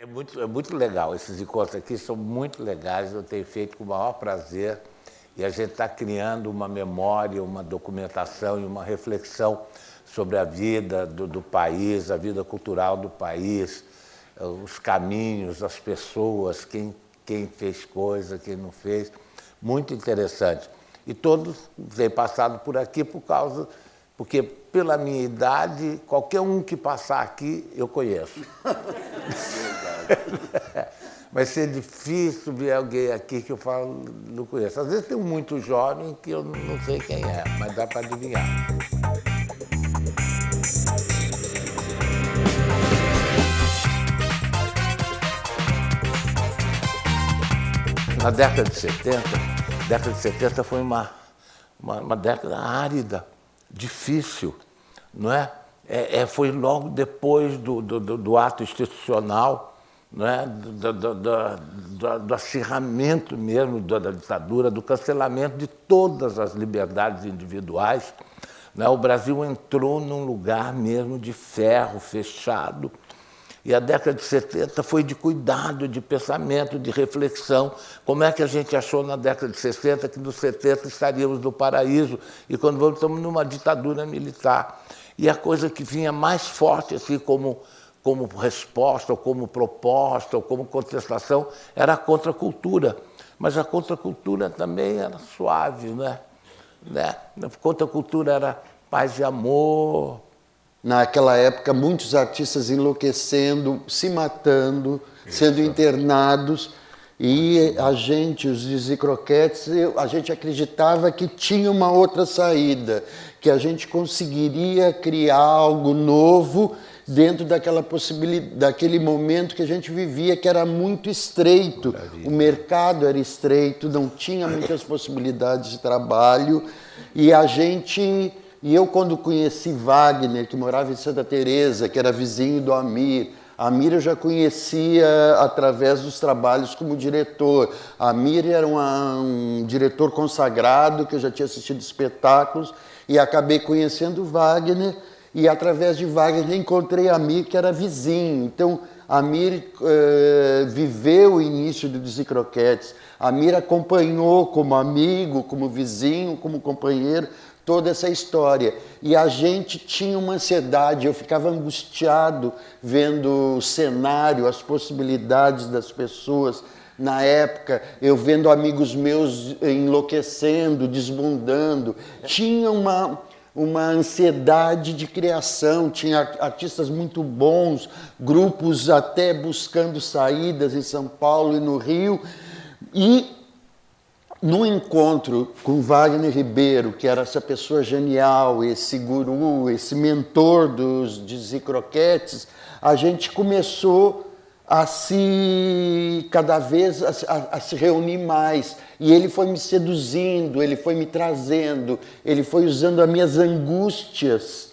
É muito legal, esses encontros aqui são muito legais, eu tenho feito com o maior prazer e a gente está criando uma memória, uma documentação e uma reflexão sobre a vida do país, a vida cultural do país, os caminhos, as pessoas, quem fez coisa, quem não fez, muito interessante. E todos vêm passado por aqui porque pela minha idade, qualquer um que passar aqui, eu conheço. Vai ser difícil ver alguém aqui que eu falo, não conheço. Às vezes tem um muito jovem que eu não sei quem é, mas dá para adivinhar. Na década de 70 foi uma década árida, difícil, não é? Foi logo depois do ato institucional, não é? Do acirramento mesmo da ditadura, do cancelamento de todas as liberdades individuais. Não é? O Brasil entrou num lugar mesmo de ferro fechado. E a década de 70 foi de cuidado, de pensamento, de reflexão. Como é que a gente achou na década de 60 que nos 70 estaríamos no paraíso e quando voltamos numa ditadura militar? E a coisa que vinha mais forte, assim, como resposta, ou como proposta, ou como contestação, era a contracultura. Mas a contracultura também era suave, né? A contracultura era paz e amor. Naquela época, muitos artistas enlouquecendo, se matando, sendo internados, e a gente, os Zizzy Croquettes, a gente acreditava que tinha uma outra saída, que a gente conseguiria criar algo novo dentro daquela possibilidade, daquele momento que a gente vivia, que era muito estreito. O mercado era estreito, não tinha muitas possibilidades de trabalho, e eu, quando conheci Wagner, que morava em Santa Teresa, que era vizinho do Amir eu já conhecia através dos trabalhos como diretor. Amir era um diretor consagrado, que eu já tinha assistido espetáculos, e acabei conhecendo Wagner, e através de Wagner encontrei Amir, que era vizinho. Então, Amir viveu o início do Zizzy Croquettes. Amir acompanhou como amigo, como vizinho, como companheiro, toda essa história. E a gente tinha uma ansiedade, eu ficava angustiado vendo o cenário, as possibilidades das pessoas. Na época, eu vendo amigos meus enlouquecendo, desbundando. Tinha uma ansiedade de criação, tinha artistas muito bons, grupos até buscando saídas em São Paulo e no Rio. E no encontro com Wagner Ribeiro, que era essa pessoa genial, esse guru, esse mentor dos Zizzy Croquettes, a gente começou cada vez a se reunir mais. E ele foi me seduzindo, ele foi me trazendo, ele foi usando as minhas angústias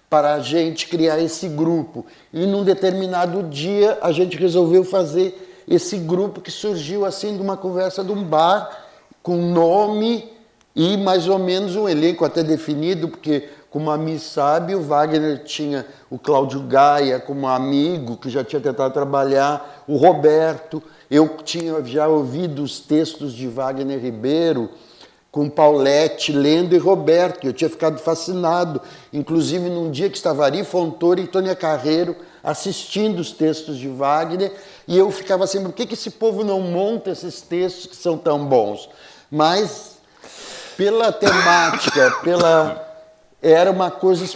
para a gente criar esse grupo. E num determinado dia a gente resolveu fazer esse grupo que surgiu assim de uma conversa de um bar, com nome e mais ou menos um elenco até definido, porque, como a Mi sabe, o Wagner tinha o Cláudio Gaia como amigo, que já tinha tentado trabalhar, o Roberto. Eu tinha já ouvido os textos de Wagner Ribeiro com Paulette lendo e Roberto, eu tinha ficado fascinado, inclusive num dia que estava Ari Fontoura e Tônia Carreiro assistindo os textos de Wagner, e eu ficava assim, por que esse povo não monta esses textos que são tão bons? Mas, pela temática, era uma coisa,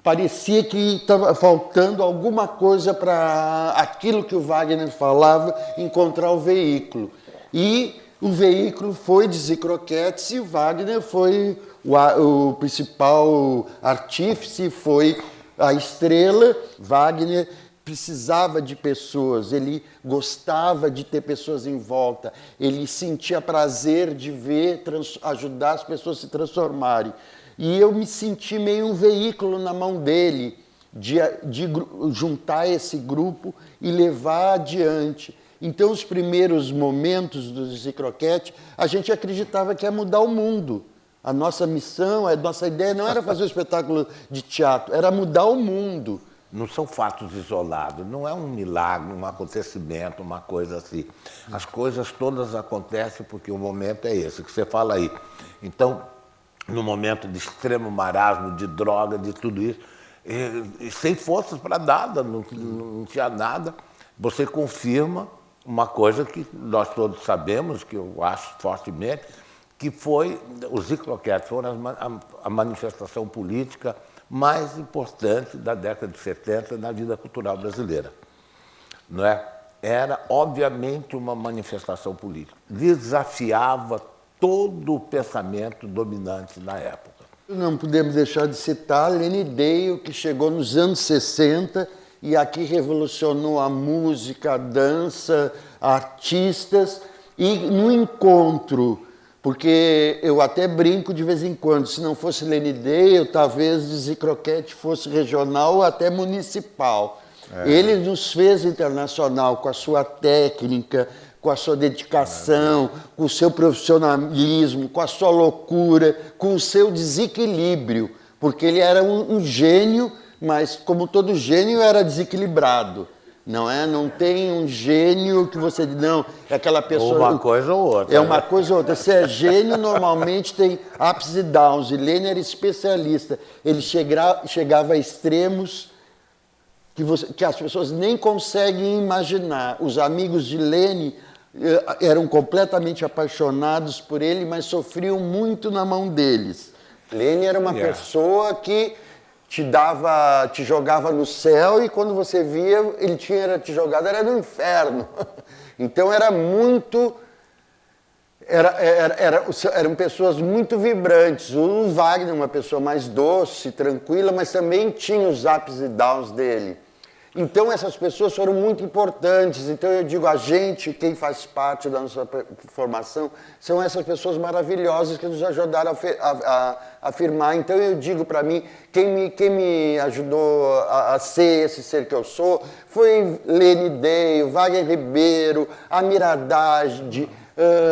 parecia que estava faltando alguma coisa para aquilo que o Wagner falava, encontrar o veículo. E o veículo foi Zizzy Croquettes e o Wagner foi o principal artífice, foi a estrela. Wagner precisava de pessoas, ele gostava de ter pessoas em volta, ele sentia prazer de ver, ajudar as pessoas a se transformarem. E eu me senti meio um veículo na mão dele, de juntar esse grupo e levar adiante. Então, os primeiros momentos do Zizzy Croquettes, a gente acreditava que ia mudar o mundo. A nossa missão, a nossa ideia não era fazer um espetáculo de teatro, era mudar o mundo. Não são fatos isolados, não é um milagre, um acontecimento, uma coisa assim. As coisas todas acontecem porque o momento é esse, que você fala aí. Então, no momento de extremo marasmo, de droga, de tudo isso, e sem forças para nada, não tinha nada, você confirma uma coisa que nós todos sabemos, que eu acho fortemente, que foi, os Zicroquetes foram a manifestação política mais importante da década de 70 na vida cultural brasileira. Não é? Era, obviamente, uma manifestação política. Desafiava todo o pensamento dominante na época. Não podemos deixar de citar Leni Dale, que chegou nos anos 60 e aqui revolucionou a música, a dança, artistas, e no encontro, porque eu até brinco de vez em quando, se não fosse Leni Dale, talvez Zicroquete fosse regional ou até municipal. Ele nos fez internacional com a sua técnica, com a sua dedicação, com o seu profissionalismo, com a sua loucura, com o seu desequilíbrio, porque ele era um gênio, mas como todo gênio era desequilibrado. Não é? Não tem um gênio que você diz, não, é aquela pessoa... Ou uma coisa ou outra. É uma coisa ou outra. Se é gênio, normalmente tem ups e downs. E Leni era especialista. Ele chegava a extremos que as pessoas nem conseguem imaginar. Os amigos de Leni eram completamente apaixonados por ele, mas sofriam muito na mão deles. Leni era uma pessoa que te jogava no céu e quando você via, ele tinha te jogado, era no inferno. Então era muito... Eram pessoas muito vibrantes. O Wagner, uma pessoa mais doce, tranquila, mas também tinha os ups e downs dele. Então essas pessoas foram muito importantes. Então eu digo, a gente, quem faz parte da nossa formação, são essas pessoas maravilhosas que nos ajudaram a afirmar. Então eu digo para mim, quem me ajudou a ser esse ser que eu sou, foi Leni Dale, Wagner Ribeiro, Amir Haddad,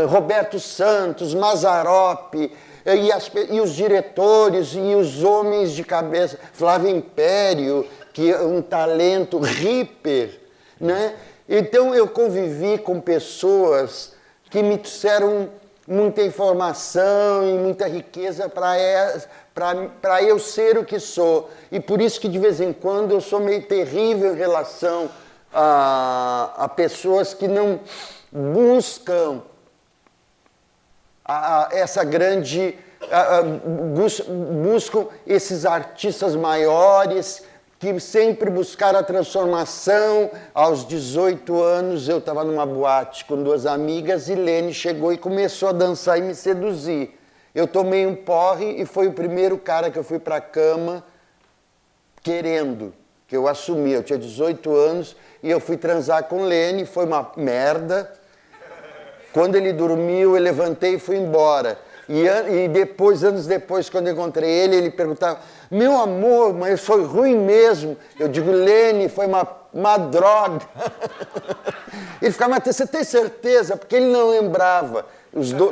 Roberto Santos, Mazzaropi, e os diretores e os homens de cabeça, Flávio Império, que é um talento hiper, né? Então eu convivi com pessoas que me trouxeram muita informação e muita riqueza para eu ser o que sou. E por isso que de vez em quando eu sou meio terrível em relação a pessoas que não buscam essa grande... buscam esses artistas maiores que sempre buscaram a transformação. Aos 18 anos eu estava numa boate com duas amigas e Leni chegou e começou a dançar e me seduzir. Eu tomei um porre e foi o primeiro cara que eu fui para a cama querendo, que eu assumi. Eu tinha 18 anos e eu fui transar com Leni, foi uma merda. Quando ele dormiu, eu levantei e fui embora. E depois, anos depois, quando eu encontrei ele, ele perguntava, meu amor, mas eu sou ruim mesmo. Eu digo, Leni, foi uma droga. Ele ficava, mas você tem certeza? Porque ele não lembrava.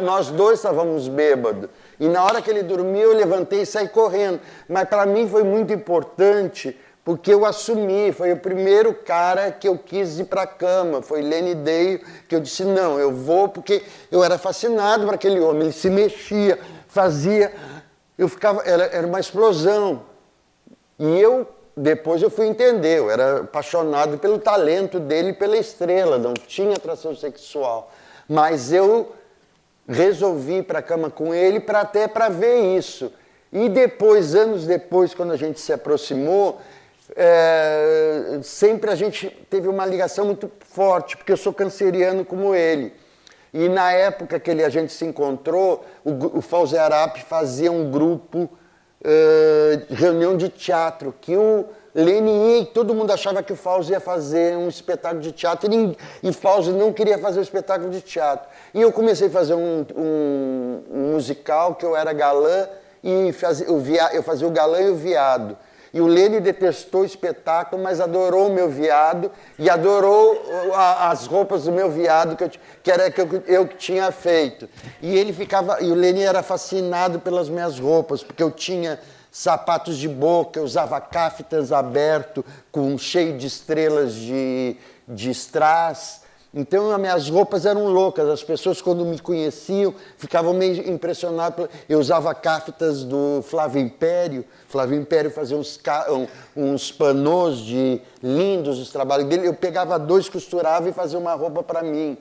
Nós dois estávamos bêbados. E na hora que ele dormiu, eu levantei e saí correndo. Mas para mim foi muito importante, porque eu assumi, foi o primeiro cara que eu quis ir para a cama, foi Leni Dale, que eu disse, não, eu vou, porque eu era fascinado por aquele homem, ele se mexia, fazia, eu ficava, era uma explosão. E depois eu fui entender, eu era apaixonado pelo talento dele, pela estrela, não tinha atração sexual. Mas eu resolvi ir para a cama com ele até para ver isso. E depois, anos depois, quando a gente se aproximou, sempre a gente teve uma ligação muito forte, porque eu sou canceriano como ele. E na época que a gente se encontrou, o Fauzi Arap fazia um grupo, reunião de teatro, que o Leni ia e todo mundo achava que o Fauzi ia fazer um espetáculo de teatro, e Fauzi não queria fazer um espetáculo de teatro. E eu comecei a fazer um musical, que eu era galã, e eu fazia o galã e o viado. E o Leni detestou o espetáculo, mas adorou o meu viado e adorou as roupas do meu viado que eu que tinha feito. E o Leni era fascinado pelas minhas roupas, porque eu tinha sapatos de boca, eu usava caftas aberto, cheio de estrelas de strass. Então, as minhas roupas eram loucas. As pessoas, quando me conheciam, ficavam meio impressionadas. Eu usava caftas do Flávio Império. Flávio Império fazia uns panôs lindos, os trabalhos dele. Eu pegava dois, costurava e fazia uma roupa para mim.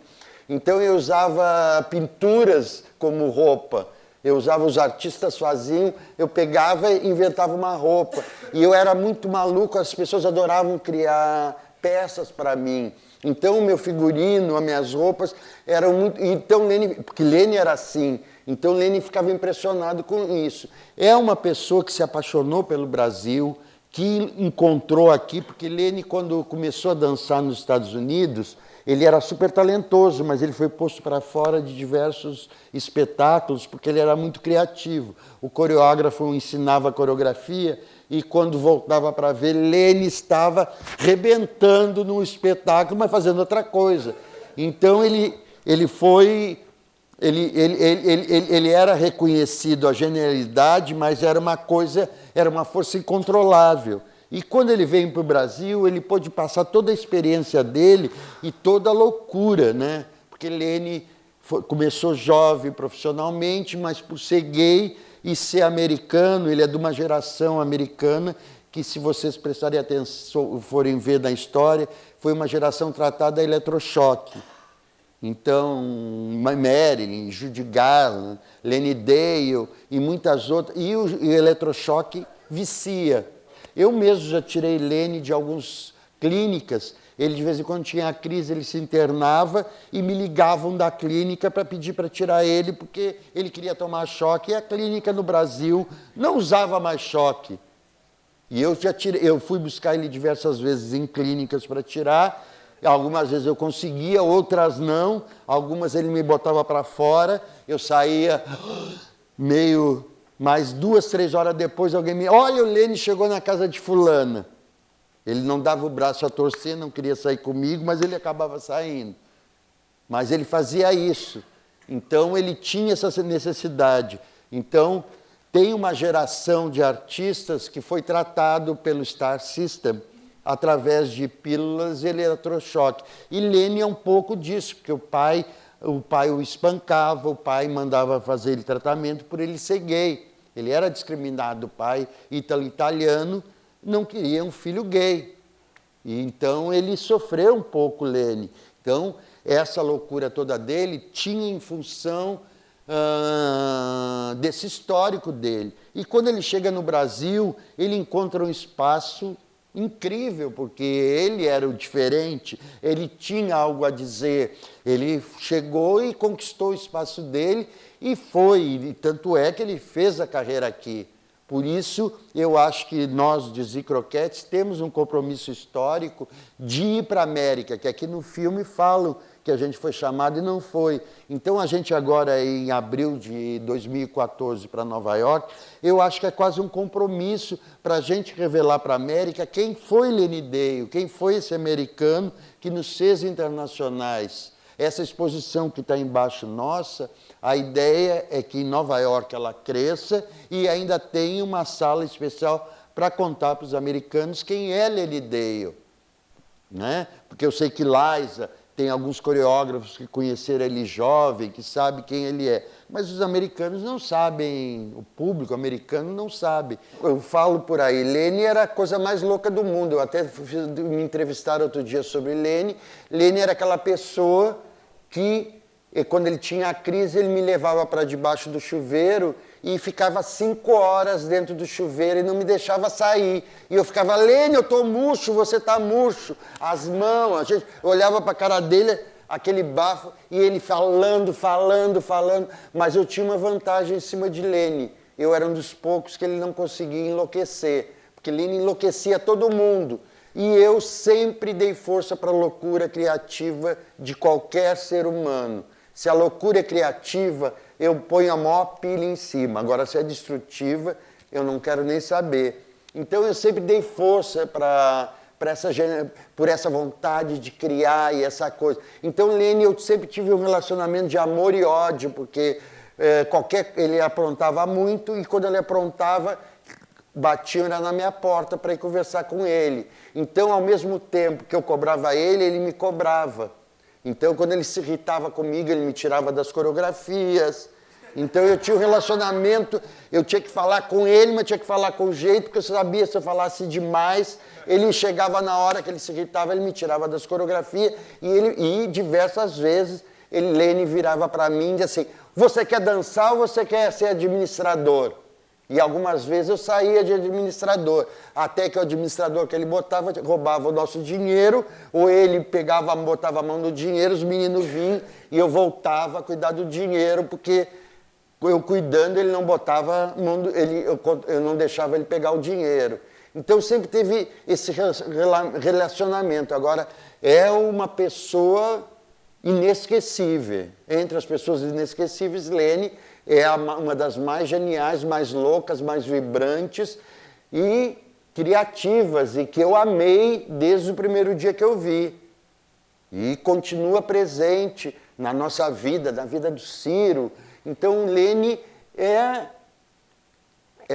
Então, eu usava pinturas como roupa. Eu usava, os artistas faziam, eu pegava e inventava uma roupa. E eu era muito maluco, as pessoas adoravam criar peças para mim. Então, o meu figurino, as minhas roupas eram muito... Então, porque Lene era assim. Então, Lene ficava impressionado com isso. É uma pessoa que se apaixonou pelo Brasil, que encontrou aqui, porque Lene, quando começou a dançar nos Estados Unidos, ele era super talentoso, mas ele foi posto para fora de diversos espetáculos, porque ele era muito criativo. O coreógrafo ensinava a coreografia, e quando voltava para ver, Lene estava rebentando no espetáculo, mas fazendo outra coisa. Então ele era reconhecido a genialidade, mas era uma força incontrolável. E quando ele veio para o Brasil, ele pôde passar toda a experiência dele e toda a loucura, né? Porque Lene começou jovem profissionalmente, mas por ser gay e ser americano, ele é de uma geração americana que, se vocês prestarem atenção, forem ver na história, foi uma geração tratada a eletrochoque. Então, Marilyn, Judy Garland, Lenny Dale e muitas outras. E o eletrochoque vicia. Eu mesmo já tirei Lene de algumas clínicas. Ele, de vez em quando, tinha a crise, ele se internava e me ligavam da clínica para pedir para tirar ele, porque ele queria tomar choque. E a clínica no Brasil não usava mais choque. E eu fui buscar ele diversas vezes em clínicas para tirar. Algumas vezes eu conseguia, outras não. Algumas ele me botava para fora. Eu saía meio... Mas 2, 3 horas depois alguém me... Olha, o Lene chegou na casa de fulana. Ele não dava o braço a torcer, não queria sair comigo, mas ele acabava saindo. Mas ele fazia isso. Então, ele tinha essa necessidade. Então, tem uma geração de artistas que foi tratado pelo Star System através de pílulas e eletrochoque. E Lene é um pouco disso, porque o pai o espancava, o pai mandava fazer ele tratamento por ele ser gay. Ele era discriminado, o pai italiano não queria um filho gay. E então ele sofreu um pouco, Lene. Então, essa loucura toda dele tinha em função desse histórico dele. E quando ele chega no Brasil, ele encontra um espaço incrível, porque ele era o diferente, ele tinha algo a dizer. Ele chegou e conquistou o espaço dele e foi, e tanto é que ele fez a carreira aqui. Por isso, eu acho que nós, de Zee Croquettes, temos um compromisso histórico de ir para a América, que aqui no filme falam que a gente foi chamado e não foi. Então, a gente agora, em abril de 2014, para Nova York, eu acho que é quase um compromisso para a gente revelar para a América quem foi Lenny Dale, quem foi esse americano que nos fez internacionais. Essa exposição que está embaixo nossa, a ideia é que em Nova York ela cresça e ainda tenha uma sala especial para contar para os americanos quem é Lenny Dale, né? Porque eu sei que Liza tem alguns coreógrafos que conheceram ele jovem, que sabem quem ele é. Mas os americanos não sabem, o público americano não sabe. Eu falo por aí, Lene era a coisa mais louca do mundo. Eu até me entrevistaram outro dia sobre Lene. Lene era aquela pessoa que, quando ele tinha a crise, ele me levava para debaixo do chuveiro e ficava 5 horas dentro do chuveiro e não me deixava sair. E eu ficava, Lene, eu estou murcho, você está murcho. As mãos, a gente olhava para a cara dele, aquele bafo, e ele falando, mas eu tinha uma vantagem em cima de Lene. Eu era um dos poucos que ele não conseguia enlouquecer, porque Lene enlouquecia todo mundo. E eu sempre dei força para a loucura criativa de qualquer ser humano. Se a loucura é criativa, eu ponho a maior pilha em cima. Agora, se é destrutiva, eu não quero nem saber. Então, eu sempre dei força por essa vontade de criar e essa coisa. Então, Lene, eu sempre tive um relacionamento de amor e ódio, porque ele aprontava muito e quando ele aprontava, batiam era na minha porta para ir conversar com ele. Então, ao mesmo tempo que eu cobrava ele, ele me cobrava. Então, quando ele se irritava comigo, ele me tirava das coreografias. Então, eu tinha um relacionamento, eu tinha que falar com ele, mas tinha que falar com jeito, porque eu sabia, se eu falasse demais, ele chegava na hora que ele se irritava, ele me tirava das coreografias, e diversas vezes, Lene virava para mim e dizia assim, você quer dançar ou você quer ser administrador? E algumas vezes eu saía de administrador, até que o administrador que ele botava, roubava o nosso dinheiro, ou ele pegava, botava a mão no dinheiro, os meninos vinham e eu voltava a cuidar do dinheiro, porque eu cuidando, ele não botava, eu não deixava ele pegar o dinheiro. Então sempre teve esse relacionamento. Agora, é uma pessoa inesquecível. Entre as pessoas inesquecíveis, Lene é uma das mais geniais, mais loucas, mais vibrantes e criativas, e que eu amei desde o primeiro dia que eu vi. E continua presente na nossa vida, na vida do Ciro. Então, Lene é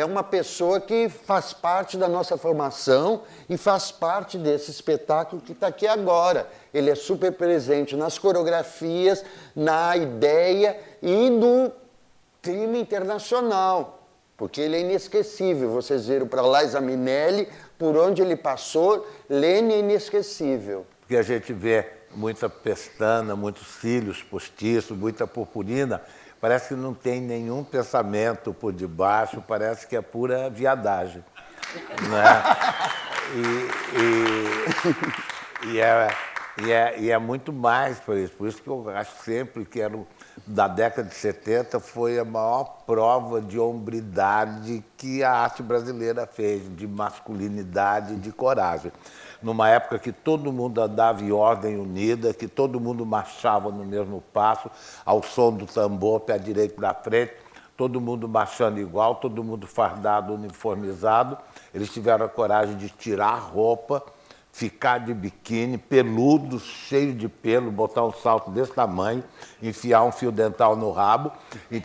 uma pessoa que faz parte da nossa formação e faz parte desse espetáculo que está aqui agora. Ele é super presente nas coreografias, na ideia e no clima internacional, porque ele é inesquecível. Vocês viram para Liza Minnelli, por onde ele passou, Lene é inesquecível. Porque a gente vê muita pestana, muitos cílios postiços, muita purpurina, parece que não tem nenhum pensamento por debaixo, parece que é pura viadagem, né? E é muito mais por isso que eu acho sempre que da década de 70 foi a maior prova de hombridade que a arte brasileira fez, de masculinidade, de coragem. Numa época que todo mundo andava em ordem unida, que todo mundo marchava no mesmo passo, ao som do tambor, pé direito da frente, todo mundo marchando igual, todo mundo fardado, uniformizado. Eles tiveram a coragem de tirar a roupa, ficar de biquíni, peludo, cheio de pelo, botar um salto desse tamanho, enfiar um fio dental no rabo e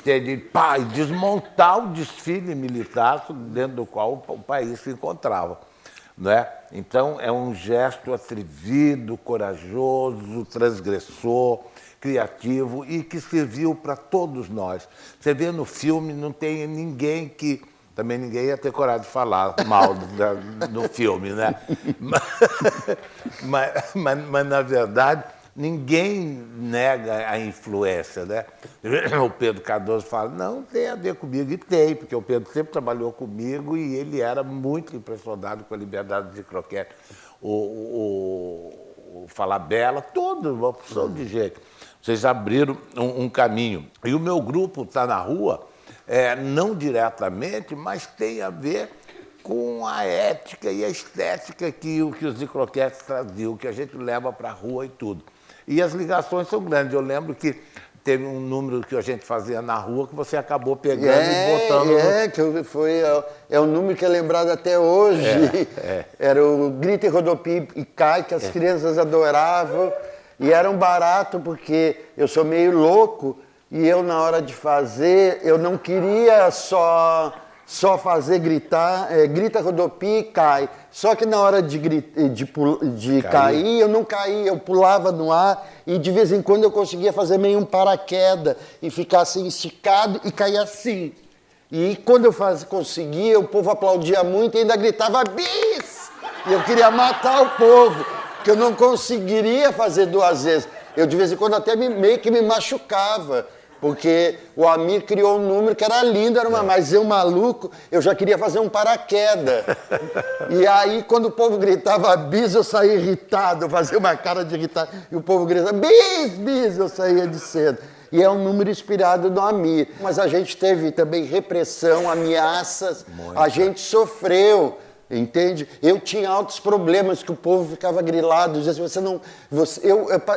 desmontar o desfile militar dentro do qual o país se encontrava. Né? Então, é um gesto atrevido, corajoso, transgressor, criativo e que serviu para todos nós. Você vê no filme, não tem ninguém que... Também ninguém ia ter coragem de falar mal do filme, né? Mas, na verdade, ninguém nega a influência, né? O Pedro Cardoso fala, não tem a ver comigo, e tem, porque o Pedro sempre trabalhou comigo e ele era muito impressionado com a liberdade de croquete. O Falabella, toda uma opção de jeito. Vocês abriram um caminho. E o meu grupo está na rua, não diretamente, mas tem a ver com a ética e a estética que os de croquetes traziam, que a gente leva para a rua e tudo. E as ligações são grandes. Eu lembro que teve um número que a gente fazia na rua que você acabou pegando e botando... É um número que é lembrado até hoje. Era o Grita e Rodopi e Cai, que as crianças adoravam. E era um barato, porque eu sou meio louco, e eu, na hora de fazer, eu não queria só fazer gritar, grita, rodopia e cai. Só que na hora de cair, eu não caía, eu pulava no ar e de vez em quando eu conseguia fazer meio um paraquedas e ficar assim esticado e cair assim. E quando eu conseguia, o povo aplaudia muito e ainda gritava bis! E eu queria matar o povo, porque eu não conseguiria fazer duas vezes. Eu de vez em quando até meio que me machucava. Porque o Amir criou um número que era lindo, mas eu, maluco, eu já queria fazer um paraquedas. E aí, quando o povo gritava bis, eu saía irritado, eu fazia uma cara de irritado. E o povo gritava bis, bis, eu saía de cedo. E é um número inspirado no Amir. Mas a gente teve também repressão, ameaças, a gente sofreu. Entende? Eu tinha altos problemas que o povo ficava grilado, dizia assim,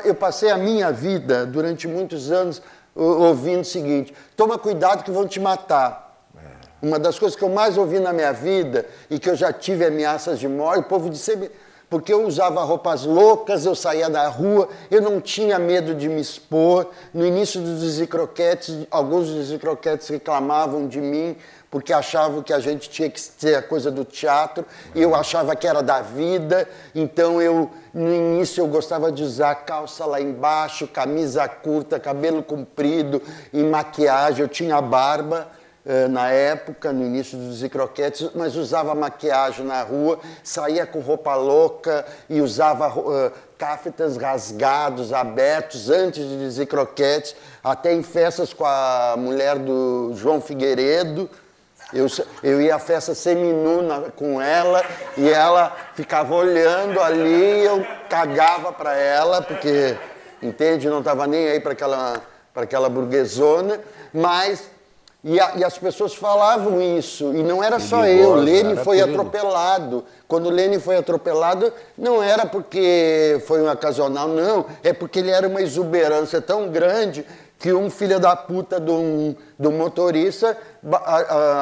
eu passei a minha vida, durante muitos anos, ouvindo o seguinte, toma cuidado que vão te matar. Uma das coisas que eu mais ouvi na minha vida, e que eu já tive ameaças de morte, o povo disse, porque eu usava roupas loucas, eu saía da rua, eu não tinha medo de me expor. No início dos Easy Croquetes, alguns dos Easy Croquetes reclamavam de mim, porque achavam que a gente tinha que ser a coisa do teatro, e eu achava que era da vida, então no início eu gostava de usar calça lá embaixo, camisa curta, cabelo comprido e maquiagem, eu tinha barba, na época, no início dos Zicroquetes, mas usava maquiagem na rua, saía com roupa louca e usava cafetas rasgados, abertos, antes de Zicroquetes, até em festas com a mulher do João Figueiredo. Eu ia à festa seminu com ela e ela ficava olhando ali, eu cagava para ela, porque, entende, não estava nem aí para aquela burguesona, mas... E as pessoas falavam isso, e não era só eu, Lênin foi atropelado. Quando Lênin foi atropelado, não era porque foi um ocasional, não, é porque ele era uma exuberância tão grande que um filho da puta do motorista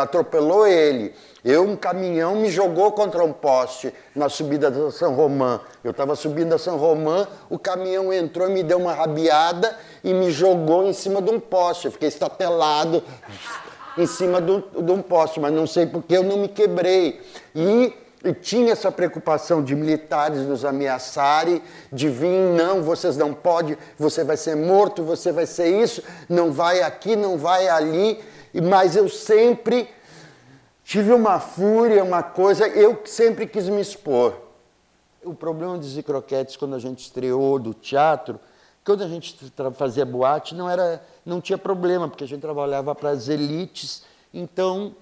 atropelou ele. Um caminhão me jogou contra um poste na subida da São Romão. Eu estava subindo a São Romão, o caminhão entrou e me deu uma rabiada e me jogou em cima de um poste. Eu fiquei estatelado em cima de um poste, mas não sei porque eu não me quebrei. E tinha essa preocupação de militares nos ameaçarem, de vir, não, vocês não podem, você vai ser morto, você vai ser isso, não vai aqui, não vai ali. Mas eu sempre... tive uma fúria, uma coisa, eu sempre quis me expor. O problema de Zicroquetes, quando a gente estreou do teatro, quando a gente fazia boate, não tinha problema, porque a gente trabalhava para as elites, então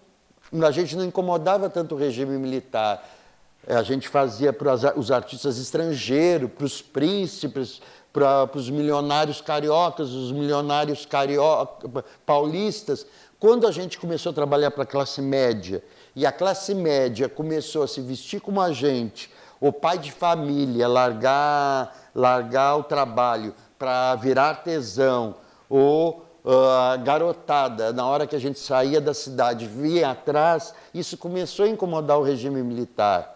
a gente não incomodava tanto o regime militar. A gente fazia para os artistas estrangeiros, para os príncipes, para os milionários cariocas, os milionários paulistas. Quando a gente começou a trabalhar para a classe média, e a classe média começou a se vestir como a gente, o pai de família largar o trabalho para virar artesão, ou a garotada, na hora que a gente saía da cidade, vinha atrás, isso começou a incomodar o regime militar.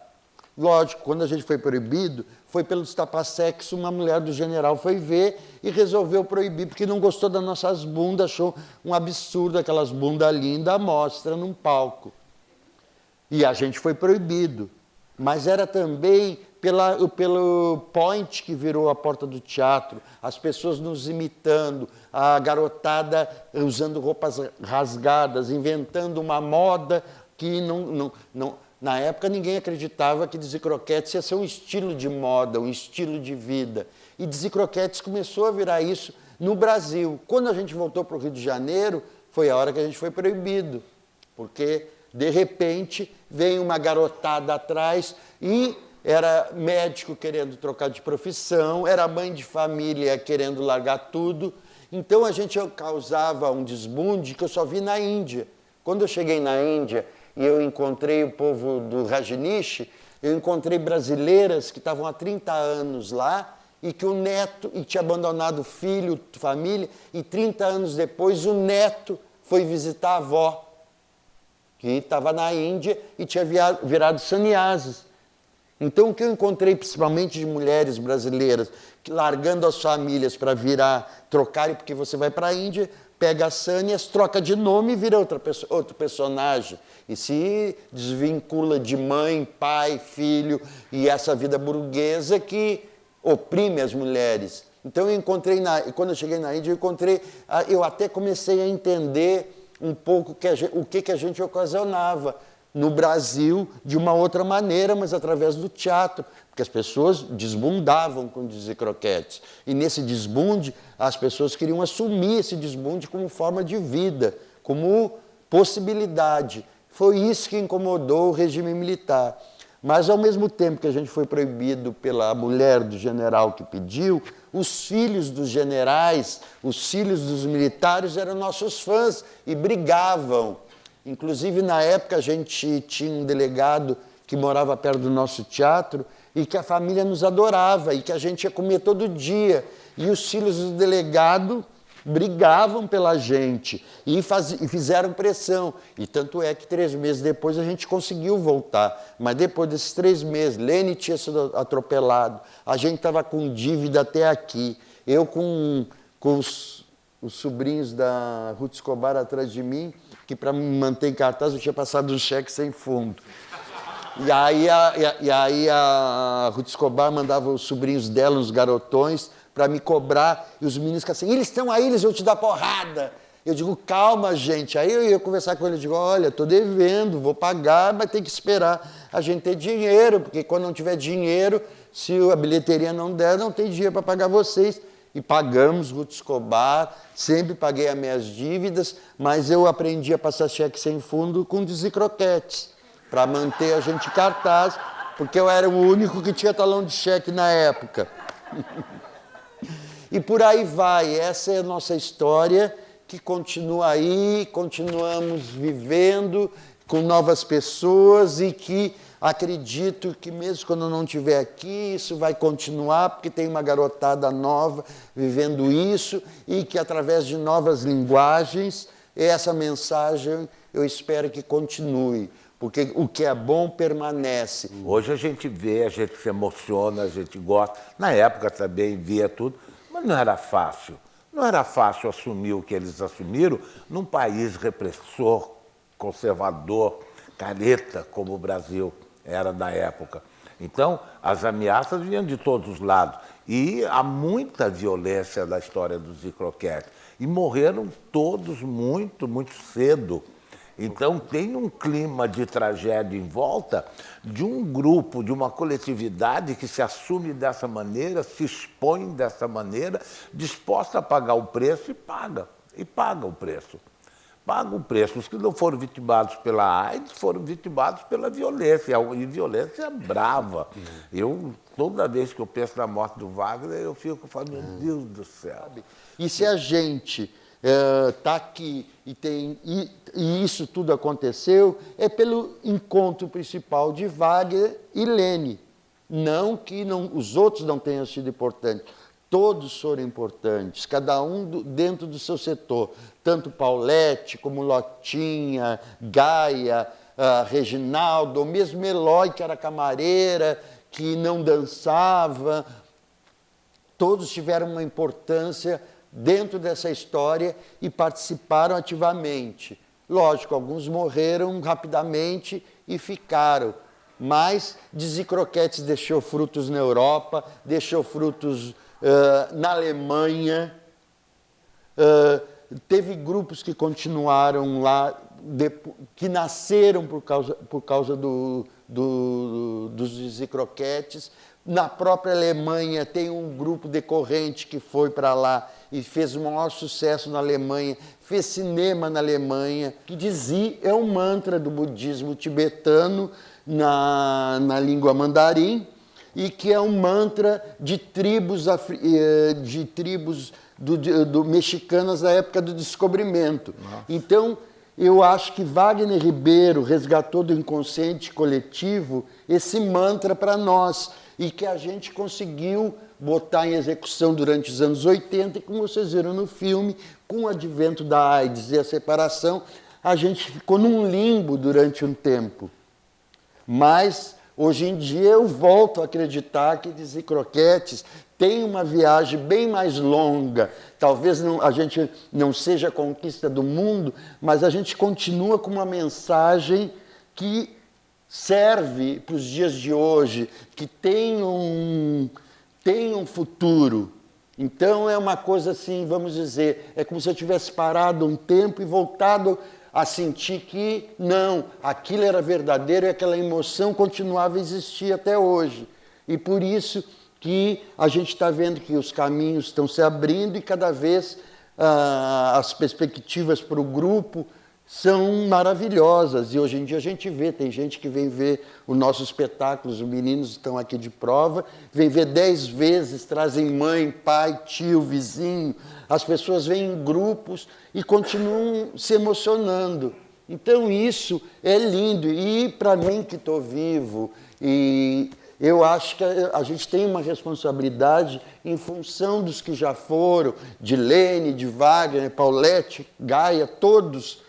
Lógico, quando a gente foi proibido, foi pelos tapa-sexo, uma mulher do general foi ver e resolveu proibir, porque não gostou das nossas bundas, achou um absurdo aquelas bundas lindas à mostra num palco. E a gente foi proibido. Mas era também pelo point que virou a porta do teatro, as pessoas nos imitando, a garotada usando roupas rasgadas, inventando uma moda que na época ninguém acreditava que Zicroquetes ia ser um estilo de moda, um estilo de vida. E Zicroquetes começou a virar isso no Brasil. Quando a gente voltou para o Rio de Janeiro, foi a hora que a gente foi proibido, porque de repente veio uma garotada atrás e era médico querendo trocar de profissão, era mãe de família querendo largar tudo. Então a gente causava um desbunde que eu só vi na Índia. Quando eu cheguei na Índia e eu encontrei o povo do Rajneesh, eu encontrei brasileiras que estavam há 30 anos lá e que o neto, e tinha abandonado filho, família, e 30 anos depois o neto foi visitar a avó, que estava na Índia e tinha virado sannyasis. Então, o que eu encontrei, principalmente de mulheres brasileiras, que largando as famílias para trocarem, porque você vai para a Índia, pega as sânias, troca de nome e vira outro personagem. E se desvincula de mãe, pai, filho e essa vida burguesa que oprime as mulheres. Então, quando eu cheguei na Índia, eu até comecei a entender um pouco o que a gente ocasionava no Brasil de uma outra maneira, mas através do teatro, porque as pessoas desbundavam com Zicroquetes. E nesse desbunde, as pessoas queriam assumir esse desbunde como forma de vida, como possibilidade. Foi isso que incomodou o regime militar. Mas, ao mesmo tempo que a gente foi proibido pela mulher do general que pediu, os filhos dos generais, os filhos dos militares eram nossos fãs e brigavam. Inclusive, na época, a gente tinha um delegado que morava perto do nosso teatro e que a família nos adorava e que a gente ia comer todo dia. E os filhos do delegado brigavam pela gente e fizeram pressão. E tanto é que 3 meses depois a gente conseguiu voltar. Mas depois desses 3 meses, Lênin tinha sido atropelado, a gente estava com dívida até aqui. Eu com os sobrinhos da Ruth Escobar atrás de mim, que para me manter em cartaz eu tinha passado um cheque sem fundo. E aí a Ruth Escobar mandava os sobrinhos dela, os garotões, para me cobrar, e os meninos ficavam assim, eles estão aí, eles vão te dar porrada. Eu digo, calma, gente. Aí eu ia conversar com ele, eu digo, olha, estou devendo, vou pagar, mas tem que esperar a gente ter dinheiro, porque quando não tiver dinheiro, se a bilheteria não der, não tem dinheiro para pagar vocês. E pagamos Ruth Escobar, sempre paguei as minhas dívidas, mas eu aprendi a passar cheque sem fundo com Desi-Croquetes, para manter a gente em cartaz, porque eu era o único que tinha talão de cheque na época. E por aí vai, essa é a nossa história, que continua aí, continuamos vivendo com novas pessoas e que acredito que mesmo quando eu não estiver aqui, isso vai continuar, porque tem uma garotada nova vivendo isso e que através de novas linguagens, essa mensagem eu espero que continue, porque o que é bom permanece. Hoje a gente vê, a gente se emociona, a gente gosta. Na época também via tudo, mas não era fácil. Não era fácil assumir o que eles assumiram num país repressor, conservador, careta, como o Brasil era na época. Então, as ameaças vinham de todos os lados. E há muita violência na história dos Desi-Croquetes. E morreram todos muito, muito cedo. Então, tem um clima de tragédia em volta de um grupo, de uma coletividade que se assume dessa maneira, se expõe dessa maneira, disposta a pagar o preço e paga o preço. Paga o preço. Os que não foram vitimados pela AIDS foram vitimados pela violência, e violência brava. Eu, toda vez que eu penso na morte do Wagner, eu fico falando, meu Deus do céu. E se a gente está aqui e isso tudo aconteceu, é pelo encontro principal de Wagner e Lene. Não que os outros não tenham sido importantes. Todos foram importantes, cada um dentro do seu setor. Tanto Paulette, como Lotinha, Gaia, Reginaldo, ou mesmo Eloy, que era camareira, que não dançava. Todos tiveram uma importância dentro dessa história e participaram ativamente. Lógico, alguns morreram rapidamente e ficaram, mas Desi-Croquetes deixou frutos na Europa, deixou frutos na Alemanha, teve grupos que continuaram lá, que nasceram por causa dos Desi-Croquetes. Na própria Alemanha tem um grupo decorrente que foi para lá e fez o maior sucesso na Alemanha, fez cinema na Alemanha, que Desi é um mantra do budismo tibetano na língua mandarim, e que é um mantra de tribos mexicanas da época do descobrimento. Nossa. Então, eu acho que Wagner Ribeiro resgatou do inconsciente coletivo esse mantra para nós, e que a gente conseguiu botar em execução durante os anos 80, e como vocês viram no filme, com o advento da AIDS e a separação, a gente ficou num limbo durante um tempo. Mas, hoje em dia, eu volto a acreditar que Desi-Croquetes tem uma viagem bem mais longa. Talvez a gente não seja a conquista do mundo, mas a gente continua com uma mensagem que serve para os dias de hoje, que tem um futuro. Então é uma coisa assim, vamos dizer, é como se eu tivesse parado um tempo e voltado a sentir que não, aquilo era verdadeiro e aquela emoção continuava a existir até hoje. E por isso que a gente está vendo que os caminhos estão se abrindo e cada vez as perspectivas para o grupo são maravilhosas. E hoje em dia a gente vê, tem gente que vem ver o nosso espetáculo, os meninos estão aqui de prova, vem ver 10 vezes, trazem mãe, pai, tio, vizinho, as pessoas vêm em grupos e continuam se emocionando. Então isso é lindo, e para mim que estou vivo, e eu acho que a gente tem uma responsabilidade em função dos que já foram, de Lene, de Wagner, Paulette, Gaia, todos,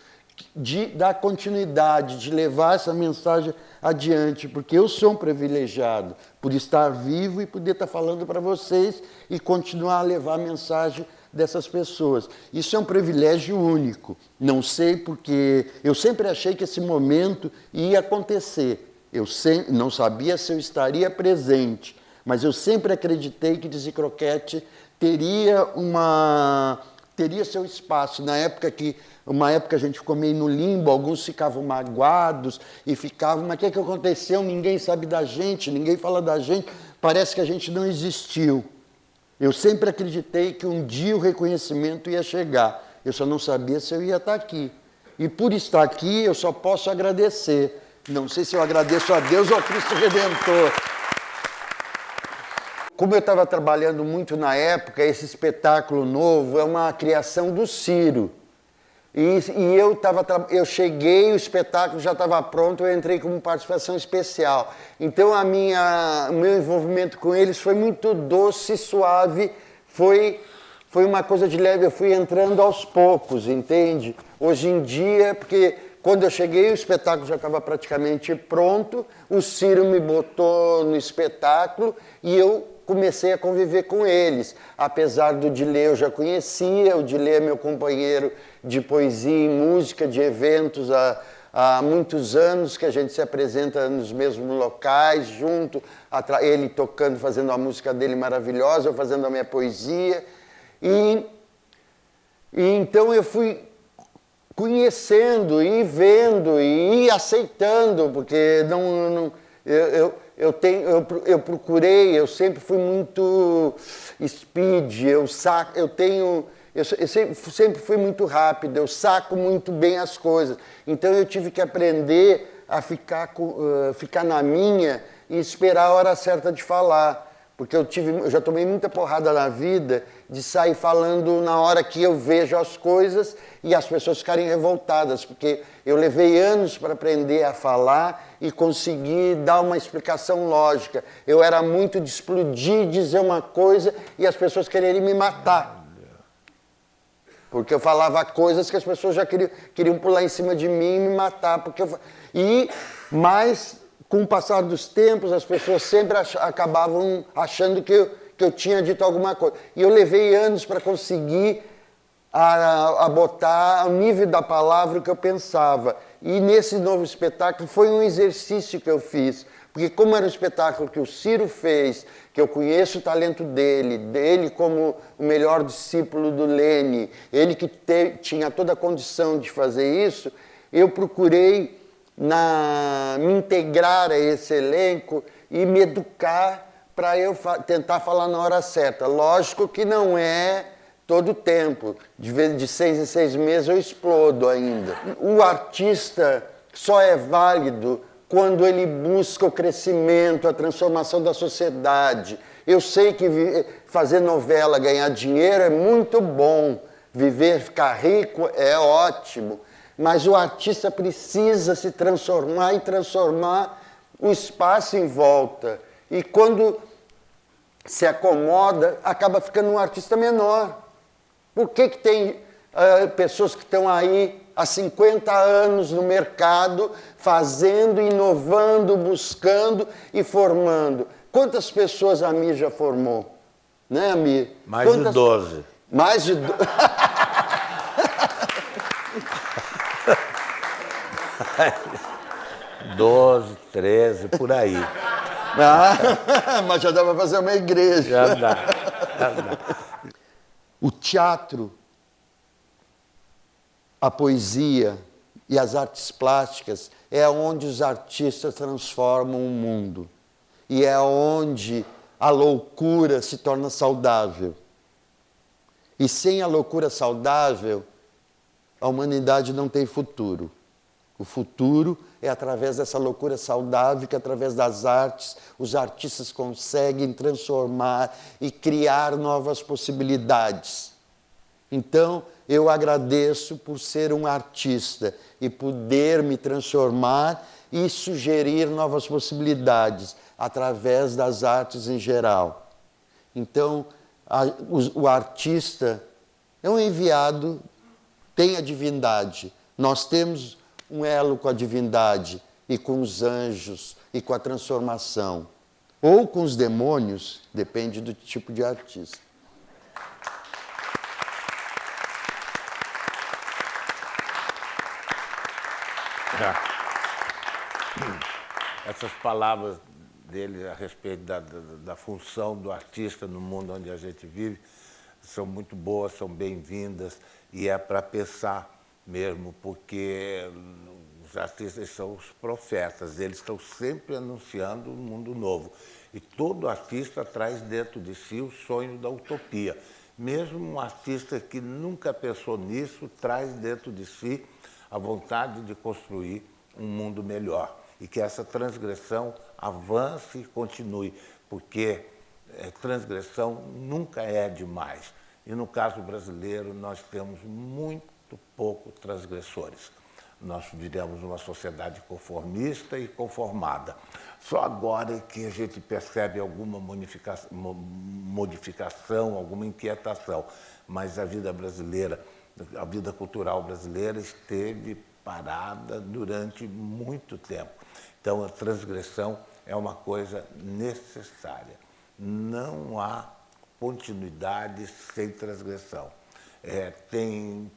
de dar continuidade, de levar essa mensagem adiante, porque eu sou um privilegiado por estar vivo e poder estar falando para vocês e continuar a levar a mensagem dessas pessoas. Isso é um privilégio único. Não sei porque eu sempre achei que esse momento ia acontecer. Eu não sabia se eu estaria presente, mas eu sempre acreditei que Dizzy Croquete teria seu espaço. Uma época a gente ficou meio no limbo, alguns ficavam magoados e ficavam, mas o que aconteceu? Ninguém sabe da gente, ninguém fala da gente, parece que a gente não existiu. Eu sempre acreditei que um dia o reconhecimento ia chegar, eu só não sabia se eu ia estar aqui. E por estar aqui, eu só posso agradecer. Não sei se eu agradeço a Deus ou ao Cristo Redentor. Como eu estava trabalhando muito na época, esse espetáculo novo é uma criação do Ciro. E eu cheguei, o espetáculo já estava pronto, eu entrei como participação especial. Então o meu envolvimento com eles foi muito doce, suave, foi uma coisa de leve, eu fui entrando aos poucos, entende? Hoje em dia, porque quando eu cheguei o espetáculo já estava praticamente pronto, o Ciro me botou no espetáculo e eu comecei a conviver com eles. Apesar do Dilê eu já conhecia, o Dilê é meu companheiro de poesia e música, de eventos há muitos anos que a gente se apresenta nos mesmos locais, junto, ele tocando, fazendo a música dele maravilhosa, eu fazendo a minha poesia. E então eu fui conhecendo e vendo e aceitando, porque eu procurei, eu sempre fui muito speed, eu sempre fui muito rápido, eu saco muito bem as coisas. Então eu tive que aprender a ficar na minha e esperar a hora certa de falar. Porque eu já tomei muita porrada na vida de sair falando na hora que eu vejo as coisas e as pessoas ficarem revoltadas, porque eu levei anos para aprender a falar e conseguir dar uma explicação lógica. Eu era muito de explodir, dizer uma coisa e as pessoas quererem me matar. Porque eu falava coisas que as pessoas já queriam pular em cima de mim e me matar. Mas com o passar dos tempos, as pessoas sempre acabavam achando que eu tinha dito alguma coisa. E eu levei anos para conseguir a botar ao nível da palavra o que eu pensava. E nesse novo espetáculo foi um exercício que eu fiz. Porque como era um espetáculo que o Ciro fez, que eu conheço o talento dele como o melhor discípulo do Lene, ele que tinha toda a condição de fazer isso, eu procurei me integrar a esse elenco e me educar para eu tentar falar na hora certa. Lógico que não é todo o tempo, de 6 em 6 meses eu explodo ainda. O artista só é válido quando ele busca o crescimento, a transformação da sociedade. Eu sei que fazer novela, ganhar dinheiro é muito bom, viver, ficar rico é ótimo, mas o artista precisa se transformar e transformar o espaço em volta. E quando se acomoda, acaba ficando um artista menor. Por que tem pessoas que estão aí há 50 anos no mercado, fazendo, inovando, buscando e formando? Quantas pessoas a Mir já formou? Né, Mir? Mais de 12. Mais de 12. 12, 13, por aí. Mas já dá para fazer uma igreja. Já dá. O teatro, a poesia e as artes plásticas é onde os artistas transformam o mundo. E é onde a loucura se torna saudável. E sem a loucura saudável, a humanidade não tem futuro. O futuro é através dessa loucura saudável que, através das artes, os artistas conseguem transformar e criar novas possibilidades. Então, eu agradeço por ser um artista e poder me transformar e sugerir novas possibilidades através das artes em geral. Então, o artista é um enviado, tem a divindade. Nós temos um elo com a divindade, e com os anjos, e com a transformação. Ou com os demônios, depende do tipo de artista. Essas palavras dele a respeito da função do artista no mundo onde a gente vive são muito boas, são bem-vindas, e é para pensar mesmo, porque os artistas são os profetas, eles estão sempre anunciando um mundo novo. E todo artista traz dentro de si o sonho da utopia. Mesmo um artista que nunca pensou nisso, traz dentro de si a vontade de construir um mundo melhor. E que essa transgressão avance e continue, porque transgressão nunca é demais. E no caso brasileiro, nós temos muito pouco transgressores. Nós vivemos uma sociedade conformista e conformada. Só agora é que a gente percebe alguma modificação, alguma inquietação. Mas a vida brasileira, a vida cultural brasileira esteve parada durante muito tempo. Então, a transgressão é uma coisa necessária. Não há continuidade sem transgressão. Tem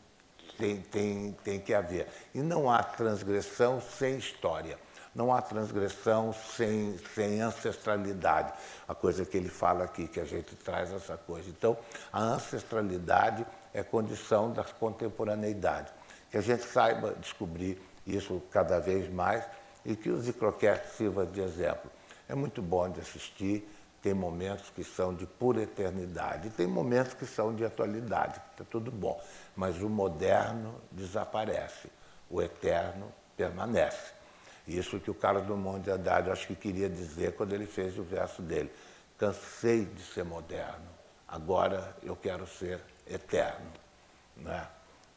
que haver. E não há transgressão sem história. Não há transgressão sem ancestralidade. A coisa que ele fala aqui, que a gente traz essa coisa. Então, a ancestralidade é condição da contemporaneidade. Que a gente saiba descobrir isso cada vez mais e que o Zicroquete sirva de exemplo. É muito bom de assistir, tem momentos que são de pura eternidade, tem momentos que são de atualidade, está tudo bom. Mas o moderno desaparece, o eterno permanece. Isso que o Carlos Drummond de Andrade, eu acho que queria dizer quando ele fez o verso dele. Cansei de ser moderno, agora eu quero ser eterno. Né?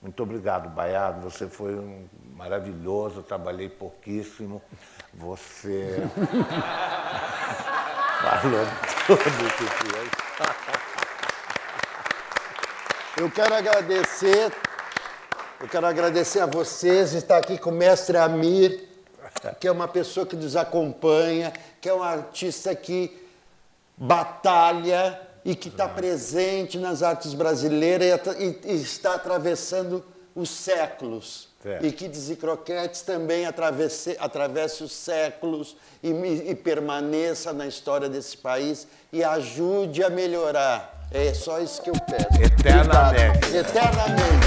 Muito obrigado, Baiado, você foi um maravilhoso, trabalhei pouquíssimo, você falou tudo que fez. Eu quero agradecer a vocês, estar aqui com o mestre Amir, que é uma pessoa que nos acompanha, que é um artista que batalha e que está presente nas artes brasileiras e está atravessando os séculos. Certo. E que Zicroquetes também atravesse os séculos e permaneça na história desse país e ajude a melhorar. É só isso que eu peço. Eternamente. Obrigado. Eternamente.